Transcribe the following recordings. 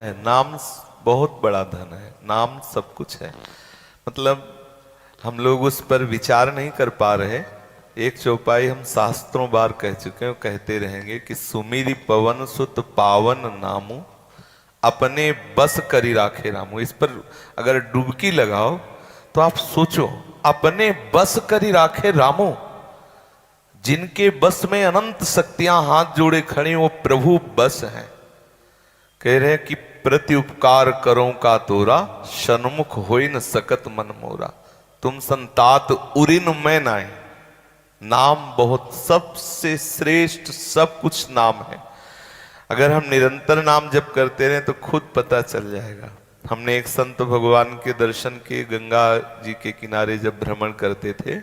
है। नाम बहुत बड़ा धन है, नाम सब कुछ है। मतलब हम लोग उस पर विचार नहीं कर पा रहे। एक चौपाई हम शास्त्रों बार कह चुके हैं, कहते रहेंगे कि सुमिरि पवन सुत पावन नामू अपने बस करी राखे रामू। इस पर अगर डुबकी लगाओ तो आप सोचो, अपने बस करी राखे रामू, जिनके बस में अनंत शक्तियां हाथ जोड़े खड़ी वो प्रभु बस हैं। कह रहे कि प्रति उपकार करो का तोरा, सन्मुख होई न सकत मन मोरा। तुम संतात उरिन में नाए। नाम बहुत सबसे श्रेष्ठ सब कुछ नाम है। अगर हम निरंतर नाम जप करते रहे तो खुद पता चल जाएगा। हमने एक संत भगवान के दर्शन के गंगा जी के किनारे जब भ्रमण करते थे,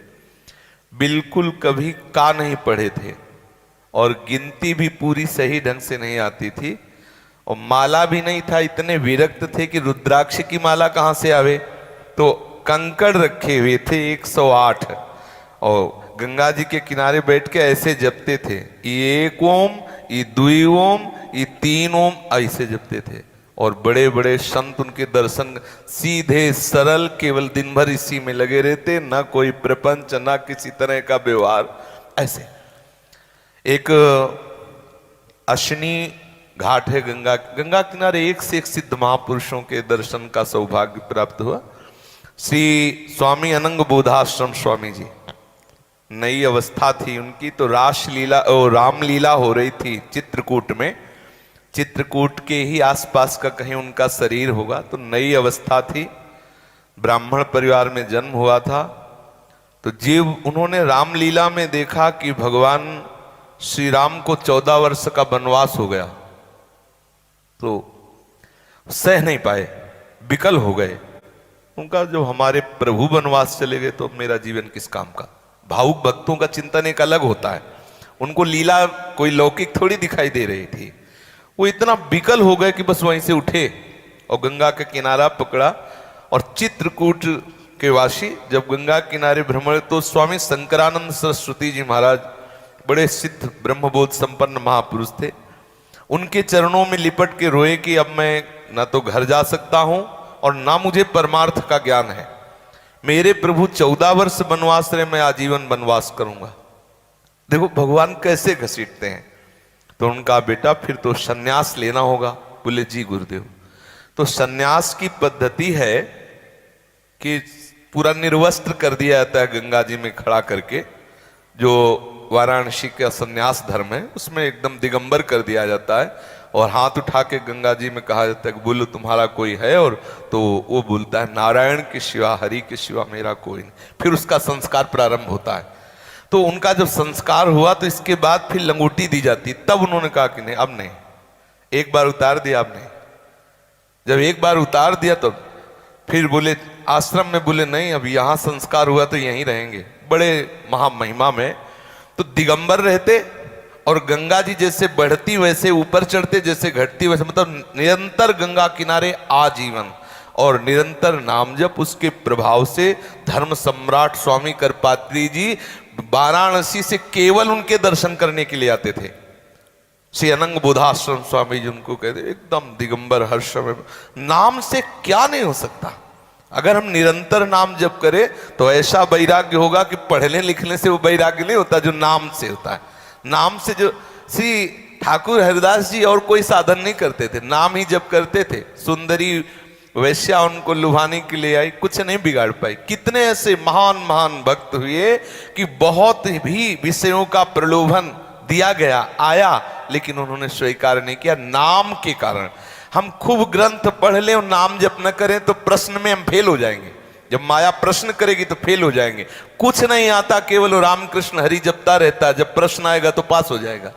बिल्कुल कभी का नहीं पढ़े थे और गिनती भी पूरी सही ढंग से नहीं आती थी और माला भी नहीं था। इतने विरक्त थे कि रुद्राक्ष की माला कहां से आवे, तो कंकड़ रखे हुए थे 108 और गंगा जी के किनारे बैठ के ऐसे जपते थे। ये एक ओम, ये दुई ओम, ये तीन ओम, ऐसे जपते थे। और बड़े बड़े संत उनके दर्शन, सीधे सरल, केवल दिन भर इसी में लगे रहते, ना कोई प्रपंच, ना किसी तरह का व्यवहार। ऐसे एक अश्विनी घाट है गंगा गंगा किनारे, एक से एक सिद्ध महापुरुषों के दर्शन का सौभाग्य प्राप्त हुआ। श्री स्वामी अनंग बोधाश्रम स्वामी जी, नई अवस्था थी उनकी, तो रासलीला और रामलीला हो रही थी चित्रकूट में। चित्रकूट के ही आसपास का कहीं उनका शरीर होगा, तो नई अवस्था थी, ब्राह्मण परिवार में जन्म हुआ था। तो जीव उन्होंने रामलीला में देखा कि भगवान श्री राम को 14 वर्ष का वनवास हो गया, तो सह नहीं पाए, विकल हो गए। उनका जो हमारे प्रभु वनवास चले गए तो मेरा जीवन किस काम का। भावुक भक्तों का चिंतन एक अलग होता है, उनको लीला कोई लौकिक थोड़ी दिखाई दे रही थी। वो इतना विकल हो गए कि बस वहीं से उठे और गंगा का किनारा पकड़ा। और चित्रकूट के वासी जब गंगा किनारे भ्रमण, तो स्वामी शंकरानंद सरस्वती जी महाराज बड़े सिद्ध ब्रह्मबोध संपन्न महापुरुष थे, उनके चरणों में लिपट के रोए कि अब मैं ना तो घर जा सकता हूं और ना मुझे परमार्थ का ज्ञान है। मेरे प्रभु 14 वर्ष वनवास रहे, मैं आजीवन वनवास करूंगा। देखो भगवान कैसे घसीटते हैं। तो उनका बेटा फिर तो सन्यास लेना होगा। बोले जी गुरुदेव। तो सन्यास की पद्धति है कि पूरा निर्वस्त्र कर दिया जाता है गंगा जी में खड़ा करके। जो वाराणसी का सन्यास धर्म है उसमें एकदम दिगंबर कर दिया जाता है और हाथ उठा के गंगा जी में कहा जाता है कि बोलो तुम्हारा कोई है, और तो वो बोलता है नारायण के सिवा, हरि के सिवा मेरा कोई नहीं। फिर उसका संस्कार प्रारंभ होता है। तो उनका जब संस्कार हुआ तो इसके बाद फिर लंगोटी दी जाती। तब उन्होंने कहा कि नहीं, अब नहीं, एक बार उतार दिया, अब नहीं। जब एक बार उतार दिया तो फिर बोले आश्रम में, बोले नहीं, अब यहां संस्कार हुआ तो यहीं रहेंगे। बड़े महामहिमा में तो दिगंबर रहते और गंगा जी जैसे बढ़ती वैसे ऊपर चढ़ते, जैसे घटती वैसे, मतलब निरंतर गंगा किनारे आजीवन और निरंतर नाम जप। उसके प्रभाव से धर्म सम्राट स्वामी करपात्री जी वाराणसी से केवल उनके दर्शन करने के लिए आते थे। श्री अनंग बोधाश्रम स्वामी जी उनको कहते, एकदम दिगंबर, हर समय नाम से क्या नहीं हो सकता। अगर हम निरंतर नाम जप करें तो ऐसा वैराग्य होगा कि पढ़ने लिखने से वो वैराग्य नहीं होता जो नाम से होता है। नाम से जो श्री ठाकुर हरिदास जी और कोई साधन नहीं करते थे, नाम ही जप करते थे। सुंदरी वैश्या उनको लुभाने के लिए आई, कुछ नहीं बिगाड़ पाई। कितने ऐसे महान महान भक्त हुए कि बहुत भी विषयों का प्रलोभन दिया गया, आया, लेकिन उन्होंने स्वीकार नहीं किया नाम के कारण। हम खूब ग्रंथ पढ़ लें और नाम जप न करें तो प्रश्न में हम फेल हो जाएंगे। जब माया प्रश्न करेगी तो फेल हो जाएंगे। कुछ नहीं आता, केवल रामकृष्ण हरि जपता रहता है, जब प्रश्न आएगा तो पास हो जाएगा,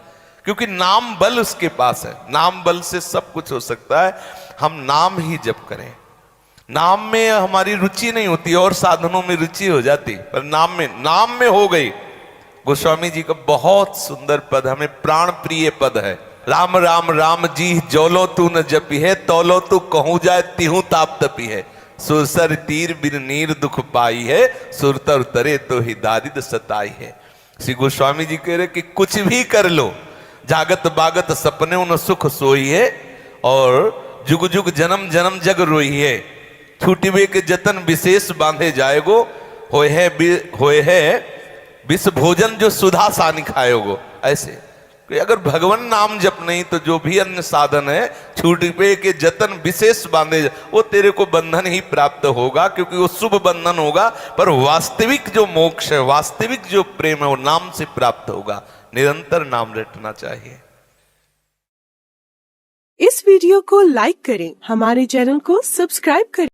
क्योंकि नाम बल उसके पास है। नाम बल से सब कुछ हो सकता है। हम नाम ही जप करें। नाम में हमारी रुचि नहीं होती और साधनों में रुचि हो जाती, पर नाम में हो गई। गोस्वामी जी का बहुत सुंदर पद, हमें प्राण प्रिय पद है। राम राम राम जी जोलो तू न जपी है, तौलो तू कहूं जाए तिहू ताप तपी है। सुरसर तीर बिन नीर दुख पाई है, सुरतर तरे तो ही दारिद सताई है। श्री गोस्वामी जी कह रहे कि कुछ भी कर लो, जागत बागत सपने उन सुख सोई है, और जुग जुग जन्म जन्म जग रोई है, छूटिबे के जतन विशेष बांधे जाएगो, होए है विष भोजन जो सुधा सानि खाएगो। ऐसे कि अगर भगवान नाम जप नहीं तो जो भी अन्य साधन है छूटिबे के जतन विशेष बांधे, वो तेरे को बंधन ही प्राप्त होगा, क्योंकि वो शुभ बंधन होगा। पर वास्तविक जो मोक्ष है, वास्तविक जो प्रेम है, वो नाम से प्राप्त होगा। निरंतर नाम रटना चाहिए। इस वीडियो को लाइक करें, हमारे चैनल को सब्सक्राइब करें।